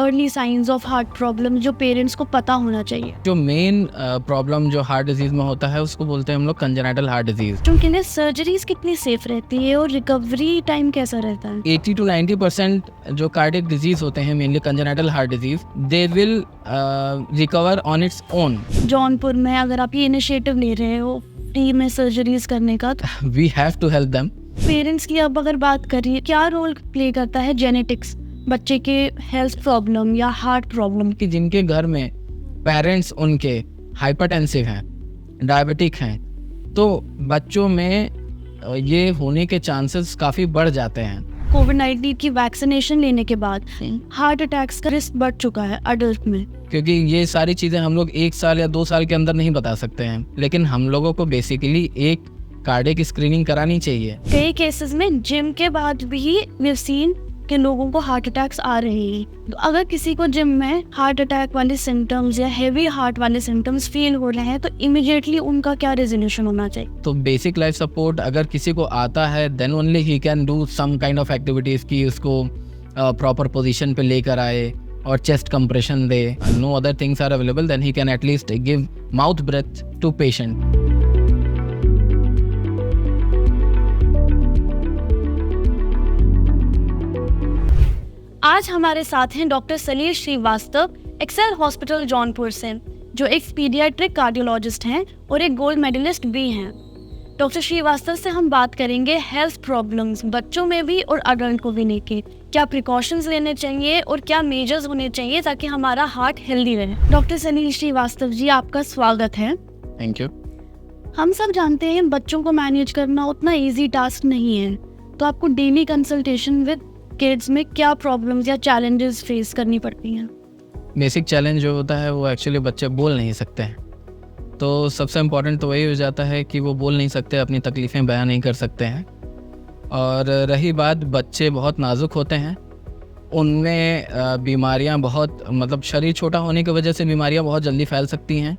Early signs of heart problem जो parents को पता होना चाहिए? जो मेन प्रॉब्लम जो हार्ट डिजीज में होता है उसको बोलते हैं हम लोग कंजेनाइटल हार्ट डिजीज। उनके लिए सर्जरीज कितनी सेफ रहती है और रिकवरी टाइम कैसा रहता है? 80 to 90% जो कार्डियक डिजीज होते हैं, mainly congenital heart disease, they will recover on its own. Jaunpur में अगर आप ये इनिशिएटिव ले रहे हो फ्री में सर्जरीज करने का, तो we have to help them. Parents की अब अगर बात करिए, क्या रोल प्ले करता है जेनेटिक्स बच्चे के हेल्थ प्रॉब्लम या हार्ट प्रॉब्लम? कि जिनके घर में पेरेंट्स उनके हाइपरटेंसिव हैं, डायबिटिक हैं, तो बच्चों में ये होने के चांसेस काफ़ी बढ़ जाते हैं। कोविड-19 की वैक्सीनेशन लेने के बाद हार्ट अटैक्स का रिस्क बढ़ चुका है अडल्ट में, क्योंकि ये सारी चीज़ें हम लोग 1 साल या 2 साल के अंदर नहीं बता सकते हैं, लेकिन हम लोगों को बेसिकली एक कार्डियक स्क्रीनिंग करानी चाहिए। कई केसेस में जिम के बाद भी वी सीन के लोगों को हार्ट अटैक्स आ रहे हैं। तो अगर किसी को जिम में हार्ट अटैक वाले सिम्टम्स या हेवी हार्ट वाले सिम्टम्स फील हो रहे हैं, तो इमीडिएटली उनका क्या रेजोल्यूशन होना चाहिए? तो बेसिक लाइफ सपोर्ट अगर किसी को आता है, then only he can do some kind of activities की उसको प्रॉपर पोजीशन पे लेकर आए और चेस्ट कंप्रेशन दे। No other things are available, then he can at least give mouth breath to patient. आज हमारे साथ हैं doctor Salil Shrivastava, Excel hospital Jaunpur से, जो एक पीडियाट्रिक कार्डियोलॉजिस्ट हैं और एक गोल्ड मेडलिस्ट भी हैं। डॉक्टर श्रीवास्तव से हम बात करेंगे हेल्थ प्रॉब्लम्स बच्चों में भी और अडल्ट को भी लेके, क्या प्रिकॉशंस लेने चाहिए और क्या मेजर्स होने चाहिए ताकि हमारा हार्ट हेल्दी रहे। डॉक्टर सलील श्रीवास्तव जी, आपका स्वागत है। Thank you. हम सब जानते हैं बच्चों को मैनेज करना उतना ईजी टास्क नहीं है, तो आपको डेली कंसल्टेशन विद किड्स में क्या प्रॉब्लम्स या चैलेंजेस फेस करनी पड़ती हैं? बेसिक चैलेंज जो होता है वो एक्चुअली बच्चे बोल नहीं सकते हैं, तो सबसे इम्पॉर्टेंट तो वही हो जाता है कि वो बोल नहीं सकते, अपनी तकलीफ़ें बयां नहीं कर सकते हैं। और रही बात, बच्चे बहुत नाजुक होते हैं, उनमें बीमारियां बहुत, मतलब शरीर छोटा होने की वजह से बीमारियां बहुत जल्दी फैल सकती हैं,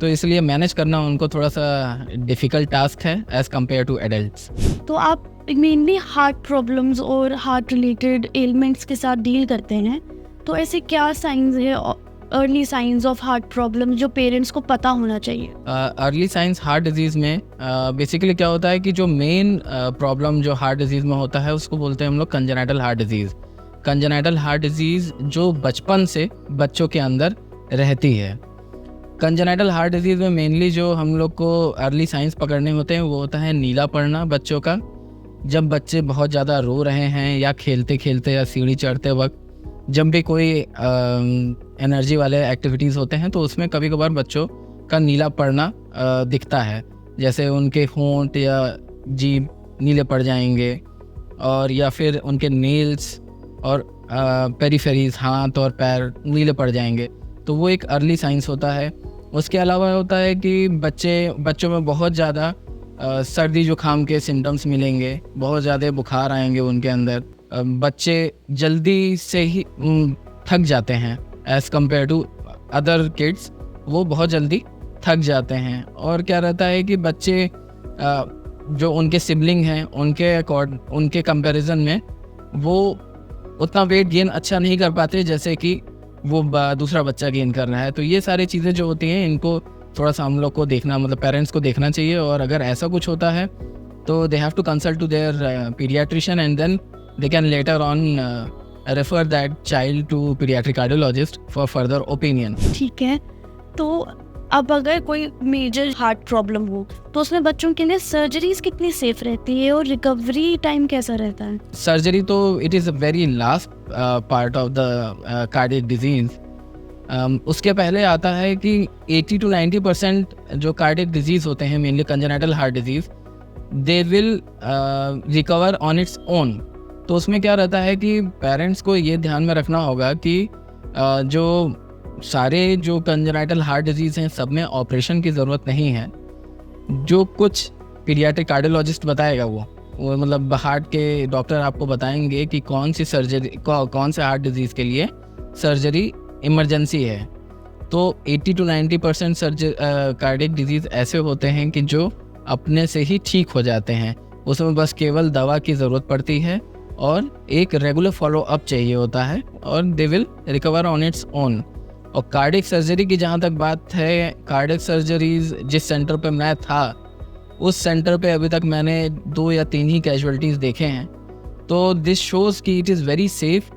तो इसलिए मैनेज करना उनको थोड़ा सा डिफ़िकल्ट टास्क है एज़ कम्पेयर टू एडल्ट्स। तो आप मेनली हार्ट प्रॉब्लम्स और हार्ट रिलेटेड एलिमेंट्स के साथ डील करते हैं, तो ऐसे क्या साइंस है, early signs of heart problem जो पेरेंट्स को पता होना चाहिए? अर्ली साइंस हार्ट डिजीज़ में बेसिकली क्या होता है कि जो मेन प्रॉब्लम जो हार्ट डिजीज़ में होता है उसको बोलते हैं हम लोग congenital heart disease. Congenital heart disease जो बचपन से बच्चों के अंदर रहती है। कंजेनाइटल हार्ट डिजीज़ में मेनली जो हम लोग को अर्ली साइंस पकड़ने होते हैं वो होता है नीला पड़ना बच्चों का। जब बच्चे बहुत ज़्यादा रो रहे हैं या खेलते खेलते या सीढ़ी चढ़ते वक्त जब भी कोई एनर्जी वाले एक्टिविटीज़ होते हैं तो उसमें कभी कभार बच्चों का नीला पड़ना दिखता है, जैसे उनके होंठ या जीभ नीले पड़ जाएंगे, और या फिर उनके नेल्स और पेरिफेरीज, हाथ और पैर नीले पड़ जाएंगे, तो वो एक अर्ली साइंस होता है। उसके अलावा होता है कि बच्चों में बहुत ज़्यादा सर्दी जुकाम के सिम्टम्स मिलेंगे, बहुत ज़्यादा बुखार आएंगे उनके अंदर, बच्चे जल्दी से ही थक जाते हैं as compare to other kids, वो बहुत जल्दी थक जाते हैं। और क्या रहता है कि बच्चे जो उनके सिबलिंग हैं उनके कंपैरिजन में वो उतना वेट गेन अच्छा नहीं कर पाते जैसे कि वो दूसरा बच्चा गेन कर रहा है। तो ये सारी चीज़ें जो होती हैं इनको थोड़ा सा हम लोग को देखना, मतलब पेरेंट्स को देखना चाहिए, और अगर ऐसा कुछ होता है तो they have to consult to their paediatrician and then they can later on refer that child to paediatric cardiologist for further opinion. ठीक है, तो अब अगर कोई मेजर हार्ट प्रॉब्लम हो तो उसमें बच्चों के लिए सर्जरीज कितनी सेफ रहती है और रिकवरी टाइम कैसा रहता है? सर्जरी तो it is a very last part of the cardiac disease. उसके पहले आता है कि 80 to 90% जो कार्डियक डिजीज़ होते हैं, mainly congenital heart disease, they will recover on its own. तो उसमें क्या रहता है कि पेरेंट्स को ये ध्यान में रखना होगा कि जो सारे जो कंजेनाइटल हार्ट डिजीज़ हैं सब में ऑपरेशन की ज़रूरत नहीं है। जो कुछ पीडियाट्रिक कार्डियोलॉजिस्ट बताएगा वो मतलब हार्ट के डॉक्टर आपको बताएंगे कि कौन सी सर्जरी, कौन से हार्ट डिजीज़ के लिए सर्जरी इमरजेंसी है। तो 80 to 90% कार्डियक डिजीज़ ऐसे होते हैं कि जो अपने से ही ठीक हो जाते हैं, उसमें बस केवल दवा की ज़रूरत पड़ती है और एक रेगुलर फॉलो अप चाहिए होता है और they will recover on its own. और कार्डियक सर्जरी की जहाँ तक बात है, कार्डियक सर्जरीज जिस सेंटर पे मैं था उस सेंटर पे अभी तक मैंने 2 या 3 ही कैजुअलिटीज़ देखे हैं। तो दिस शोज़ कि इट इज़ वेरी सेफ़।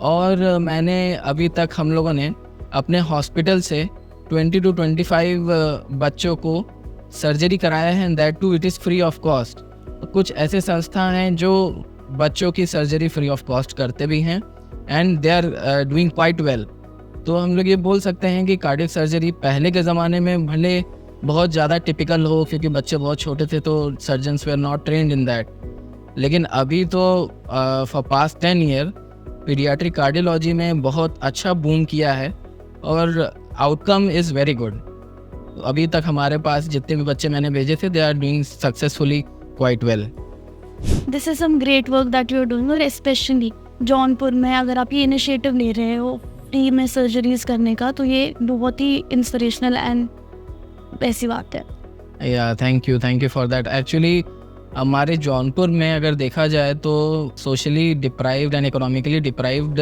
और मैंने अभी तक हम लोगों ने अपने हॉस्पिटल से 20 to 25 बच्चों को सर्जरी कराया है and that too it is free of cost. कुछ ऐसे संस्था हैं जो बच्चों की सर्जरी फ्री ऑफ कॉस्ट करते भी हैं and they are doing quite well. तो हम लोग ये बोल सकते हैं कि कार्डियक सर्जरी पहले के ज़माने में भले बहुत ज़्यादा टिपिकल हो क्योंकि बच्चे बहुत छोटे थे तो surgeons were not trend in that, लेकिन अभी तो for past 10 year paediatric cardiology में बहुत अच्छा बूम किया है और आउटकम इज़ वेरी गुड। अभी तक हमारे पास जितने भी बच्चे मैंने भेजे थे they are doing successfully quite well. This is some great work that you are doing, और स्पेशली जौनपुर में अगर आप ये इनिशिएटिव ले रहे हो फ्री में सर्जरीज करने का, तो ये बहुत ही इंस्पिरेशनल एंड ऐसी बात है। Yeah thank you for that. Actually हमारे जौनपुर में अगर देखा जाए तो socially deprived and economically deprived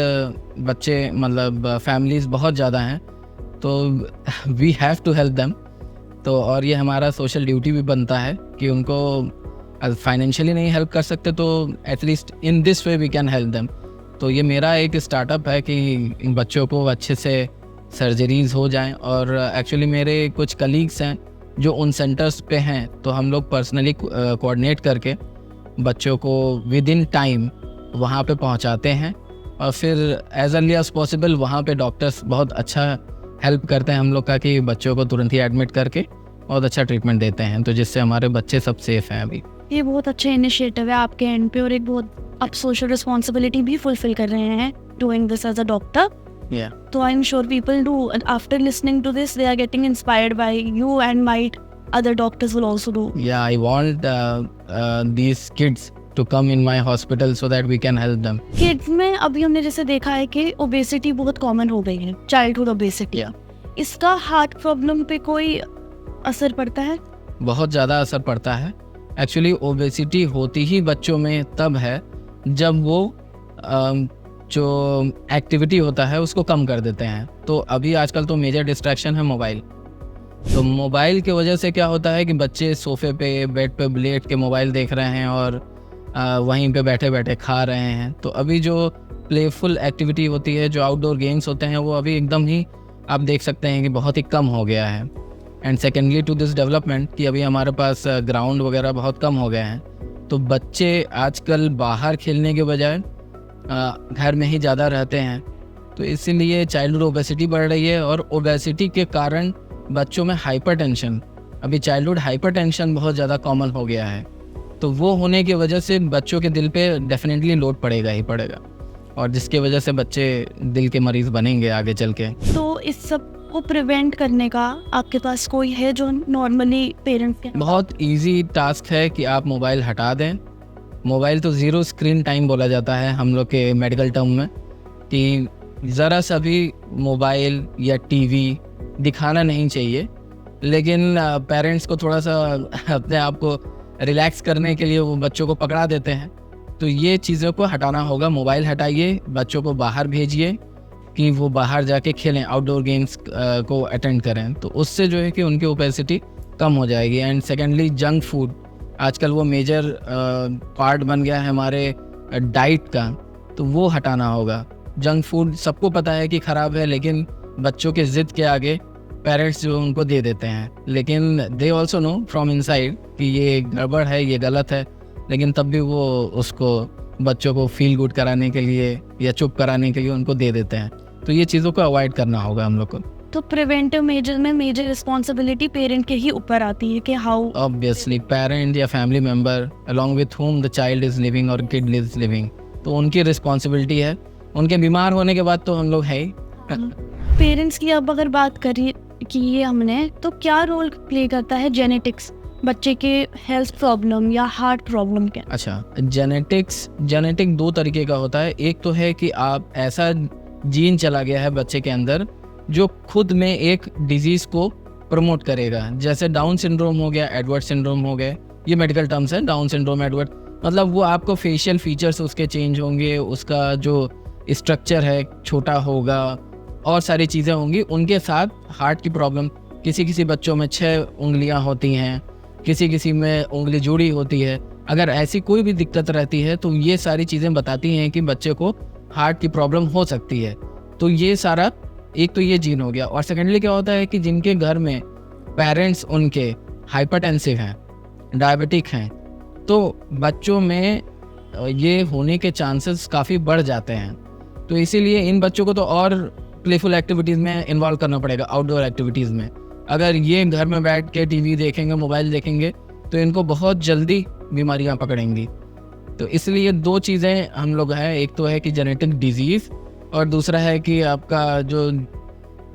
बच्चे मतलब फैमिलीज़ बहुत ज़्यादा हैं, तो we have to help them. तो और ये हमारा सोशल ड्यूटी भी बनता है कि उनको फाइनेंशियली नहीं हेल्प कर सकते तो at least in this way we can help them. तो ये मेरा एक स्टार्टअप है कि इन बच्चों को अच्छे से सर्जरीज़ हो जाएं। और एक्चुअली मेरे कुछ कलीग्स हैं जो उन सेंटर्स पे हैं, तो हम लोग पर्सनली कोऑर्डिनेट करके बच्चों को विद इन टाइम वहाँ पे पहुँचाते हैं और फिर एज अर्ली एज पॉसिबल वहाँ पे डॉक्टर्स बहुत अच्छा हेल्प करते हैं हम लोग का कि बच्चों को तुरंत ही एडमिट करके बहुत अच्छा ट्रीटमेंट देते हैं, तो जिससे हमारे बच्चे सब सेफ़ हैं अभी। ये बहुत अच्छा इनिशिएटिव है आपके एंड पे, और एक बहुत आप सोशल रिस्पॉन्सिबिलिटी भी फुलफिल कर रहे हैं doing this as a doctor. So I'm sure people do, and after listening to this, they are getting inspired by you, and might other doctors will also do. Yeah, I want these kids to come in my hospital so that we can help them. Kids में अभी हमने जैसे देखा है कि obesity बहुत common हो गई है, चाइल्डहुड ओबेसिटी। इसका हार्ट प्रॉब्लम पे कोई असर पड़ता है? बहुत ज़्यादा असर पड़ता है। एक्चुअली ओबेसिटी होती ही बच्चों में तब है जब वो जो एक्टिविटी होता है उसको कम कर देते हैं। तो अभी आजकल तो मेजर डिस्ट्रैक्शन है मोबाइल। तो मोबाइल की वजह से क्या होता है कि बच्चे सोफ़े पे बेड पे लेट के मोबाइल देख रहे हैं और वहीं पे बैठे बैठे खा रहे हैं। तो अभी जो प्लेफुल एक्टिविटी होती है, जो आउटडोर गेम्स होते हैं, वो अभी एकदम ही आप देख सकते हैं कि बहुत ही कम हो गया है। And secondly to this development कि अभी हमारे पास ग्राउंड वगैरह बहुत कम हो गए हैं, तो बच्चे आजकल बाहर खेलने के बजाय घर में ही ज़्यादा रहते हैं। तो इसीलिए चाइल्डहुड ओबेसिटी बढ़ रही है और ओबेसिटी के कारण बच्चों में हाइपरटेंशन, अभी चाइल्डहुड हाइपरटेंशन बहुत ज़्यादा कॉमन हो गया है। तो वो होने की वजह से बच्चों के दिल पे डेफिनेटली लोड पड़ेगा ही पड़ेगा, और जिसकी वजह से बच्चे दिल के मरीज़ बनेंगे आगे चल के। तो इस सब को प्रिवेंट करने का आपके पास कोई है जो नॉर्मली पेरेंट्स के? बहुत ईजी टास्क है कि आप मोबाइल हटा दें। मोबाइल तो ज़ीरो स्क्रीन टाइम बोला जाता है हम लोग के मेडिकल टर्म में, कि ज़रा सा भी मोबाइल या टीवी दिखाना नहीं चाहिए। लेकिन पेरेंट्स को थोड़ा सा अपने आप को रिलैक्स करने के लिए वो बच्चों को पकड़ा देते हैं। तो ये चीज़ों को हटाना होगा। मोबाइल हटाइए, बच्चों को बाहर भेजिए कि वो बाहर जाके खेलें, आउटडोर गेम्स को अटेंड करें, तो उससे जो है कि उनकी ओबेसिटी कम हो जाएगी। एंड सेकेंडली जंक फूड, आजकल वो मेजर पार्ट बन गया है हमारे डाइट का, तो वो हटाना होगा। जंक फूड सबको पता है कि ख़राब है, लेकिन बच्चों के ज़िद के आगे पेरेंट्स जो उनको दे देते हैं, लेकिन they also know from inside कि ये गड़बड़ है, ये गलत है, लेकिन तब भी वो उसको बच्चों को फील गुड कराने के लिए या चुप कराने के लिए उनको दे देते हैं। तो ये चीज़ों को अवॉइड करना होगा हम लोग को। तो प्रिवेंटिव मेजर में मेजर रिस्पॉन्सिबिलिटी पेरेंट के ही ऊपर आती है कि हाउ ऑब्वियसली पेरेंट या family member along with home the child is living और किड इज़ लिविंग, तो उनकी रिस्पॉन्सिबिलिटी है। उनके बीमार होने के बाद तो हम लोग है ही। पेरेंट्स की अब अगर बात करिए कि ये हमने, तो क्या रोल प्ले करता है जेनेटिक्स बच्चे के हेल्थ प्रॉब्लम या हार्ट प्रॉब्लम के? अच्छा, जेनेटिक दो तरीके का होता है। एक तो है कि आप ऐसा जीन चला गया है बच्चे के अंदर जो खुद में एक डिजीज़ को प्रमोट करेगा, जैसे डाउन सिंड्रोम हो गया, एडवर्ड सिंड्रोम हो गए, ये मेडिकल टर्म्स हैं, डाउन सिंड्रोम, एडवर्ड। मतलब वो आपको फेशियल फीचर्स उसके चेंज होंगे, उसका जो स्ट्रक्चर है छोटा होगा और सारी चीज़ें होंगी। उनके साथ हार्ट की प्रॉब्लम, किसी किसी बच्चों में 6 उंगलियां होती हैं, किसी किसी में उंगली जुड़ी होती है। अगर ऐसी कोई भी दिक्कत रहती है तो ये सारी चीज़ें बताती हैं कि बच्चे को हार्ट की प्रॉब्लम हो सकती है। तो ये सारा, एक तो ये जीन हो गया। और सेकेंडली क्या होता है कि जिनके घर में पेरेंट्स उनके हाइपरटेंसिव हैं, डायबिटिक हैं, तो बच्चों में ये होने के चांसेस काफ़ी बढ़ जाते हैं। तो इसीलिए इन बच्चों को तो और प्लेफुल एक्टिविटीज़ में इन्वॉल्व करना पड़ेगा, आउटडोर एक्टिविटीज़ में। अगर ये घर में बैठ के टीवी देखेंगे, मोबाइल देखेंगे, तो इनको बहुत जल्दी बीमारियां पकड़ेंगी। तो इसलिए 2 चीज़ें हम लोग हैं, एक तो है कि जेनेटिक डिजीज़ और दूसरा है कि आपका जो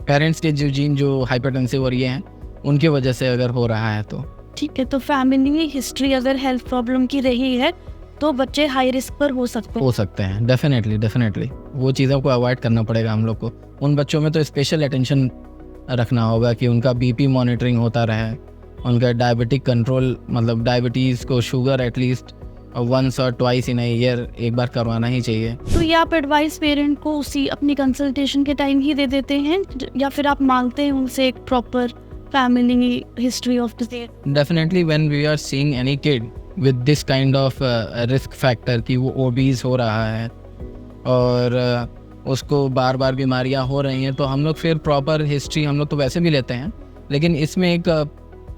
पेरेंट्स के जो जीन जो हाइपरटेंसिव और ये हैं, उनकी वजह से अगर हो रहा है तो। ठीक है, तो फैमिली हिस्ट्री अगर हेल्थ प्रॉब्लम की रही है तो बच्चे हाई रिस्क पर हो सकते हैं। डेफिनेटली वो चीज़ों को अवॉइड करना पड़ेगा हम लोग को। उन बच्चों में तो स्पेशल अटेंशन रखना होगा कि उनका बीपी मॉनिटरिंग होता रहे, उनका डायबिटिक कंट्रोल, मतलब डायबिटीज़ को, शुगर एटलीस्ट वंस और ट्वाइस इन ईयर एक बार करवाना ही चाहिए। तो ये आप एडवाइस पेरेंट को उसी अपनी कंसल्टेशन के टाइम ही दे देते हैं या फिर आप मांगते हैं उनसे एक proper family history of disease? Definitely when we are seeing any kid with this kind of risk factor कि वो ओबीज हो रहा है और उसको बार बार बीमारियां हो रही हैं, तो हम लोग फिर प्रॉपर हिस्ट्री हम लोग तो वैसे भी लेते हैं, लेकिन इसमें एक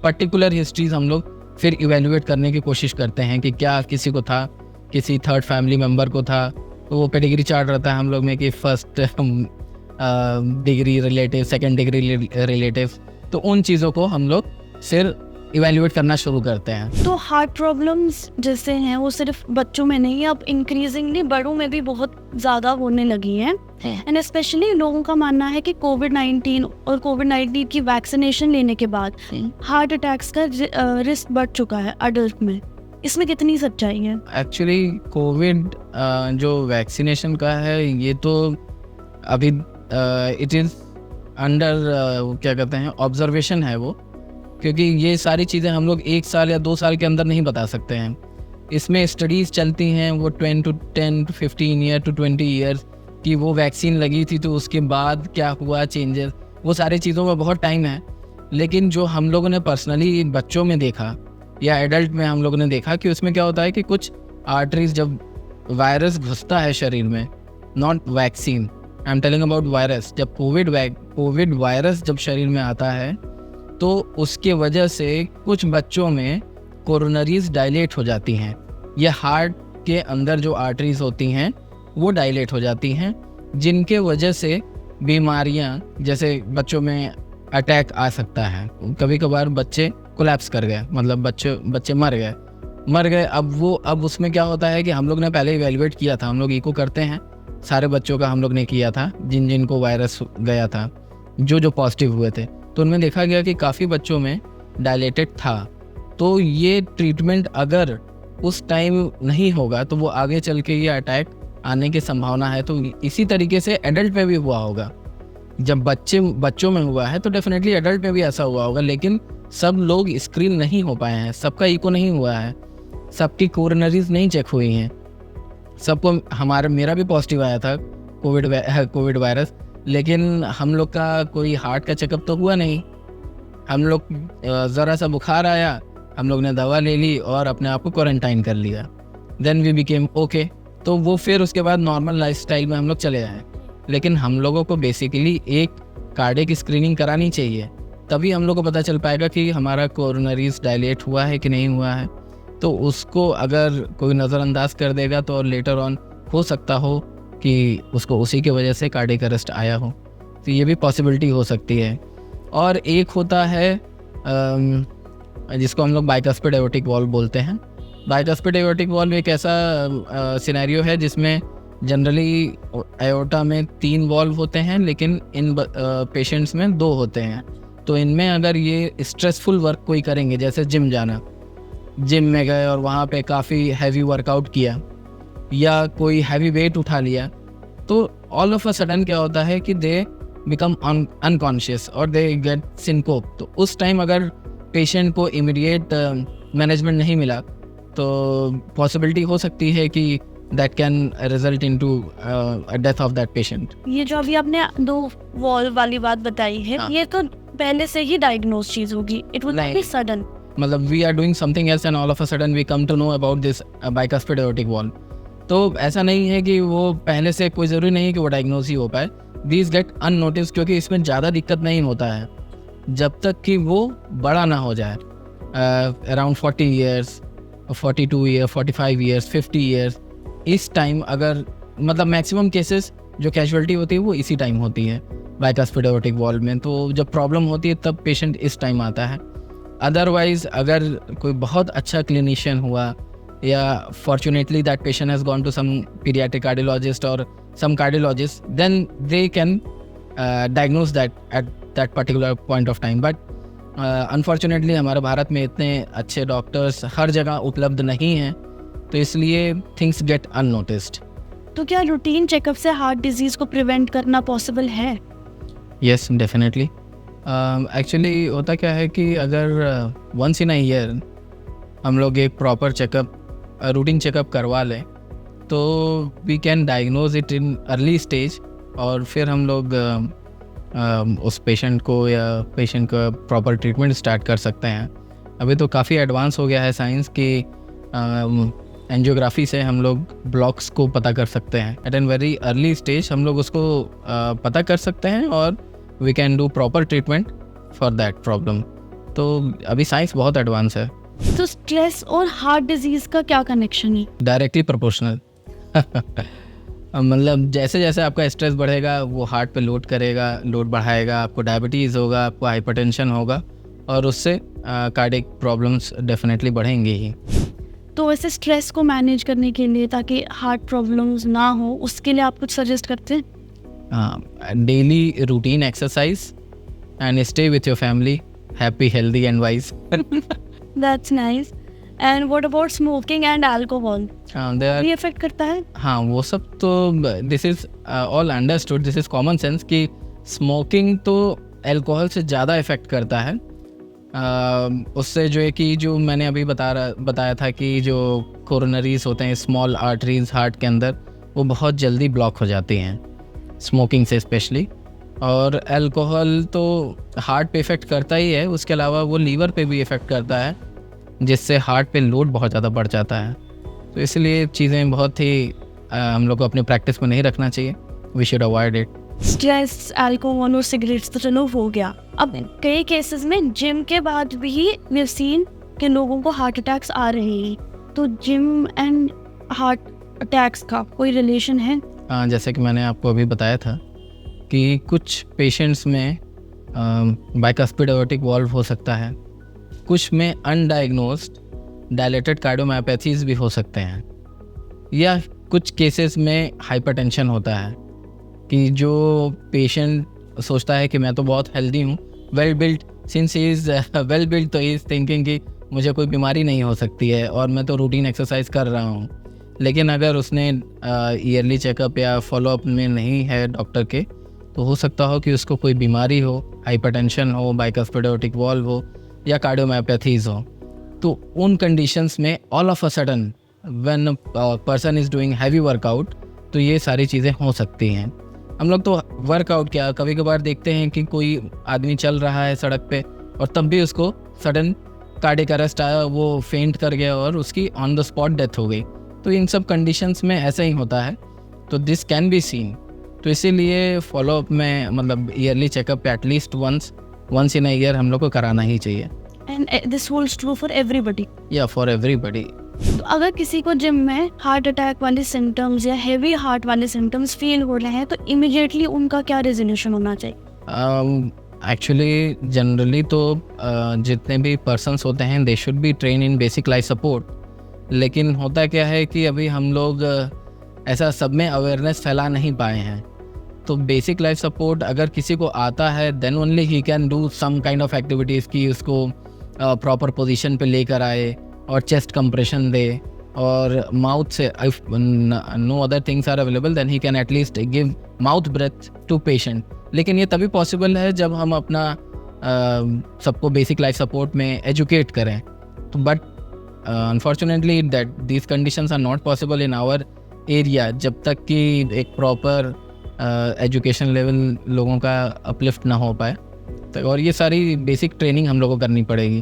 पर्टिकुलर हिस्ट्रीज हम लोग फिर इवेल्युएट करने की कोशिश करते हैं कि क्या किसी को था, किसी थर्ड फैमिली मेम्बर को था। तो वो पेडिग्री चार्ट रहता है हम लोग में कि first degree relative, second degree relative, तो उन चीज़ों को हम लोग फिर इवेल्युएट करना शुरू करते हैं। तो हार्ट प्रॉब्लम्स जैसे हैं वो सिर्फ बच्चों में नहीं, अब इंक्रीजिंगली बड़ों में भी बहुत ज़्यादा होने लगी हैं। एंड स्पेशली लोगों का मानना है कि कोविड-19 और कोविड-19 की वैक्सीनेशन लेने के बाद हार्ट अटैक्स का रिस्क बढ़ चुका है अडल्ट में। इसमें कितनी सच्चाई है? एक्चुअली कोविड जो वैक्सीनेशन का है, ये तो अभी इट इज़ अंडर क्या कहते हैं, ऑब्जर्वेशन है वो, क्योंकि ये सारी चीज़ें हम लोग 1 साल या 2 साल के अंदर नहीं बता सकते हैं। इसमें स्टडीज़ चलती हैं वो 10 to 15 ईयर टू 20 ईयर्स कि वो वैक्सीन लगी थी तो उसके बाद क्या हुआ चेंजेस, वो सारी चीज़ों में बहुत टाइम है। लेकिन जो हम लोगों ने पर्सनली बच्चों में देखा या एडल्ट में हम लोगों ने देखा कि उसमें क्या होता है कि कुछ आर्टरीज, जब वायरस घुसता है शरीर में, not vaccine, I am telling about virus, जब कोविड वायरस जब शरीर में आता है तो उसके वजह से कुछ बच्चों में कोरोनरीज डायलेट हो जाती हैं। ये हार्ट के अंदर जो आर्टरीज होती हैं वो डायलेट हो जाती हैं, जिनके वजह से बीमारियां, जैसे बच्चों में अटैक आ सकता है। कभी कभार बच्चे कोलैप्स कर गए, मतलब बच्चे मर गए। अब उसमें क्या होता है कि हम लोग ने पहले इवेल्युएट किया था, हम लोग इको करते हैं, सारे बच्चों का हम लोग ने किया था जिन को वायरस गया था, जो पॉजिटिव हुए थे, तो उनमें देखा गया कि काफ़ी बच्चों में डायलेटेड था। तो ये ट्रीटमेंट अगर उस टाइम नहीं होगा तो वो आगे चल के ये अटैक आने की संभावना है। तो इसी तरीके से एडल्ट में भी हुआ होगा। जब बच्चों में हुआ है तो डेफिनेटली एडल्ट में भी ऐसा हुआ होगा, लेकिन सब लोग स्क्रीन नहीं हो पाए हैं, सबका इको नहीं हुआ है, सबकी कोरोनरीज नहीं चेक हुई हैं, सबको मेरा भी पॉजिटिव आया था कोविड वायरस, लेकिन हम लोग का कोई हार्ट का चेकअप तो हुआ नहीं। हम लोग ज़रा सा बुखार आया, हम लोग ने दवा ले ली और अपने आप को क्वारंटाइन कर लिया, देन वी बिकेम ओके। तो वो फिर उसके बाद नॉर्मल लाइफस्टाइल में हम लोग चले आए। लेकिन हम लोगों को बेसिकली एक कार्डियक स्क्रीनिंग करानी चाहिए, तभी हम लोग को पता चल पाएगा कि हमारा कोरोनरीज डायलेट हुआ है कि नहीं हुआ है। तो उसको अगर कोई नज़रअंदाज कर देगा तो लेटर ऑन हो सकता हो कि उसको उसी की वजह से कार्डियक अरेस्ट आया हो, तो ये भी पॉसिबिलिटी हो सकती है। और एक होता है जिसको हम लोग बाइकस्पिड एओर्टिक वॉल्व बोलते हैं। बाइकस्पिड एओर्टिक वॉल्व एक ऐसा सिनेरियो है जिसमें जनरली एओर्टा में 3 वॉल्व होते हैं, लेकिन इन पेशेंट्स में 2 होते हैं। तो इनमें अगर ये स्ट्रेसफुल वर्क कोई करेंगे, जैसे जिम जाना, जिम में गए और वहाँ पे काफ़ी हैवी वर्कआउट किया या कोई हैवी वेट उठा लिया, तो ऑल ऑफ अ सडन क्या होता है कि दे बिकम अनकॉन्शियस और दे गेट सिनकोप। तो उस टाइम अगर पेशेंट को इमीडिएट मैनेजमेंट नहीं मिला तो पॉसिबिलिटी हो सकती है कि that can result into death of that patient. ये जो अभी आपने 2 वॉल्व वाली बात बताई है, हाँ। ये तो पहले से ही डायग्नोज चीज होगी, इट विल नहीं। Be sudden. मतलब we are doing something else and all of a sudden we come to know about this bicuspid aortic valve. तो ऐसा नहीं है कि वो पहले से, कोई ज़रूरी नहीं है कि वो डायग्नोज ही हो पाए। दीज गेट अननोटिस, क्योंकि इसमें ज़्यादा दिक्कत नहीं होता है जब तक कि वो बड़ा ना हो जाए। Around 40 years, 42 year, 45 years, 50 years, इस टाइम अगर, मतलब मैक्सिमम केसेस जो कैजुअलिटी होती है वो इसी टाइम होती है बाइकस्फिड एओर्टिक वॉल्व में। तो जब प्रॉब्लम होती है तब पेशेंट इस टाइम आता है। अदरवाइज अगर कोई बहुत अच्छा क्लिनिशियन हुआ, या fortunately that patient has gone to some paediatric cardiologist और some cardiologist, then they can diagnose that at that particular point of time. But unfortunately हमारे भारत में इतने अच्छे डॉक्टर्स हर जगह उपलब्ध नहीं हैं, तो इसलिए थिंग्स गेट अननोटिस्ड। तो क्या रूटीन चेकअप से हार्ट डिजीज को प्रिवेंट करना पॉसिबल है? Yes, definitely. एक्चुअली होता क्या है कि अगर वंस इन अ ईयर हम लोग एक प्रॉपर चेकअप, रूटीन चेकअप करवा लें, तो we can diagnose it in early stage, और फिर हम लोग उस पेशेंट को या पेशेंट का प्रॉपर ट्रीटमेंट स्टार्ट कर सकते हैं। अभी तो काफ़ी एडवांस हो गया है साइंस कि एंजियोग्राफी से हम लोग ब्लॉक्स को पता कर सकते हैं। At an very early stage हम लोग उसको पता कर सकते हैं, और we can do proper treatment for that problem. तो अभी साइंस बहुत एडवांस है। तो स्ट्रेस और हार्ट डिजीज का क्या कनेक्शन है? Directly proportional. मतलब जैसे जैसे आपका स्ट्रेस बढ़ेगा वो हार्ट पे लोड करेगा, लोड बढ़ाएगा, आपको डायबिटीज़ होगा, आपको हाइपरटेंशन होगा, और उससे कार्डियक प्रॉब्लम्स डेफिनेटली बढ़ेंगे ही। तो वैसे स्ट्रेस को मैनेज करने के लिए, ताकि हार्ट प्रॉब्लम्स ना हो, उसके लिए आप कुछ सजेस्ट करते हैं? Daily routine exercise and stay with your family happy, healthy and wise. That's nice. And what about smoking and alcohol, ये इफेक्ट करता है? हाँ, वो सब तो this is all understood, this is common sense कि स्मोकिंग तो अल्कोहल से ज़्यादा इफ़ेक्ट करता है। उससे जो है कि जो मैंने अभी बताया था कि जो कोरोनरीज होते हैं, स्मॉल आर्टरीज हार्ट के अंदर, वो बहुत जल्दी ब्लॉक हो जाती हैं स्मोकिंग से स्पेशली। और अल्कोहल तो हार्ट पे इफ़ेक्ट करता ही है, उसके अलावा वो लीवर पे भी इफ़ेक्ट करता है, जिससे हार्ट पे लोड बहुत ज़्यादा बढ़ जाता है। तो इसलिए चीज़ें बहुत ही हम लोग को अपनी प्रैक्टिस में नहीं रखना चाहिए। We should avoid it. Stress, alcohol और सिगरेट्स तो चलो हो गया। अब कई केसेस में जिम के बाद भी वी हैव सीन कि लोगों को हार्ट अटैक्स आ रहे हैं। तो जिम एंड हार्ट अटैक्स का कोई रिलेशन है? जैसे कि मैंने आपको अभी बताया था कि कुछ पेशेंट्स में बाइकस्फिड एओर्टिक वॉल्व हो सकता है, कुछ में अनडायग्नोज्ड डायलेटेड कार्डियोमायोपैथीज भी हो सकते हैं, या कुछ केसेस में हाइपरटेंशन होता है कि जो पेशेंट सोचता है कि मैं तो बहुत हेल्दी हूँ, well built, since he is well built, तो ही इज़ थिंकिंग कि मुझे कोई बीमारी नहीं हो सकती है और मैं तो रूटीन एक्सरसाइज कर रहा हूँ। लेकिन अगर उसने ईयरली चेकअप या फॉलोअप में नहीं है डॉक्टर के, तो हो सकता हो कि उसको कोई बीमारी हो, हाइपरटेंशन हो, बाइकस्फिड एओर्टिक वॉल्व हो, या कार्डियोमायोपैथीज हो। तो उन कंडीशंस में all of a sudden when person is doing heavy workout, तो ये सारी चीज़ें हो सकती हैं। हम लोग तो वर्कआउट क्या, कभी कभार देखते हैं कि कोई आदमी चल रहा है सड़क पे और तब भी उसको सडन कार्डियक अरेस्ट आया, वो फेंट कर गया और उसकी ऑन द स्पॉट डेथ हो गई। तो इन सब कंडीशंस में ऐसा ही होता है, तो दिस कैन बी सीन। तो इसीलिए फॉलोअप में, मतलब ईयरली चेकअप पे at least once in a year हम लोग को कराना ही चाहिए। And this holds true for everybody? Yeah for everybody. तो अगर किसी को जिम में हार्ट अटैक वाले सिम्टम्स या हेवी हार्ट वाले सिम्टम्स फील हो रहे हैं, तो इमीडिएटली उनका क्या रेजोल्यूशन होना चाहिए? एक्चुअली जनरली तो जितने भी पर्सन्स होते हैं they should be train in basic life support. लेकिन होता क्या है कि अभी हम लोग ऐसा सब में अवेयरनेस फैला नहीं पाए हैं। तो बेसिक लाइफ सपोर्ट अगर किसी को आता है, then only he can do some kind of activities की उसको प्रॉपर पोजीशन पे लेकर आए और चेस्ट कंप्रेशन दे, और माउथ से, if no other things are available then he can at least give mouth breath to patient. लेकिन ये तभी पॉसिबल है जब हम अपना सबको बेसिक लाइफ सपोर्ट में एजुकेट करें। तो but unfortunately that these conditions are not possible in our area जब तक कि एक प्रॉपर एजुकेशन लेवल लोगों का अपलिफ्ट ना हो पाए। तो और ये सारी बेसिक ट्रेनिंग हम लोग को करनी पड़ेगी,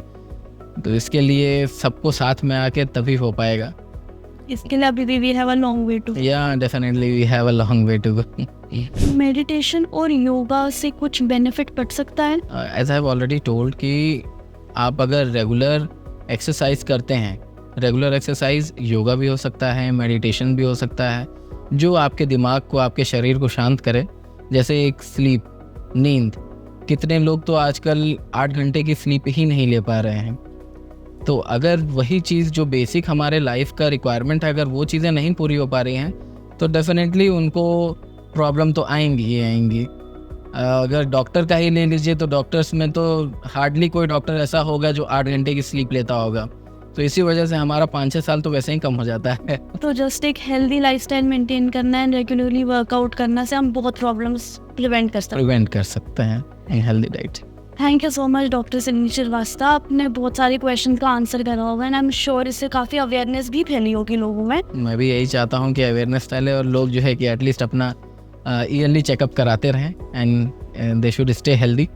तो इसके लिए सबको साथ में आके तभी हो पाएगा। इसके लिए अभी भी we have a long way to. Yeah definitely we have a long way to go. Meditation और योगा से कुछ बेनिफिट पड़ सकता है? As I have already told कि आप अगर रेगुलर एक्सरसाइज करते हैं, रेगुलर एक्सरसाइज योगा भी हो सकता है, मेडिटेशन भी हो सकता है, जो आपके दिमाग को, आपके शरीर को शांत करे। जैसे एक स्लीप, नींद, कितने लोग तो आजकल 8 घंटे की स्लीप ही नहीं ले पा रहे हैं। तो अगर वही चीज़ जो बेसिक हमारे लाइफ का रिक्वायरमेंट है, अगर वो चीज़ें नहीं पूरी हो पा रही हैं तो डेफिनेटली उनको प्रॉब्लम तो आएंगी ही आएंगी। अगर डॉक्टर का ही ले लीजिए तो डॉक्टर्स में तो हार्डली कोई डॉक्टर ऐसा होगा जो 8 घंटे की स्लीप लेता होगा, तो इसी वजह से हमारा 5-6 साल तो वैसे ही कम हो जाता है। तो जस्ट एक हेल्दी लाइफस्टाइल मेंटेन करना एंड रेगुलरली वर्कआउट करना से हम बहुत प्रॉब्लम्स प्रिवेंट कर सकते हैं in healthy diet. Thank you so much doctor Salil Shrivastava, आपने बहुत सारे क्वेश्चन का आंसर करा होगा एंड आई एम श्योर इससे काफ़ी अवेयरनेस भी फैली होगी लोगों में। मैं भी यही चाहता हूँ कि अवेयरनेस फैले और लोग जो है कि एटलीस्ट अपना ईयरली चेकअप कराते रहें and they should stay healthy.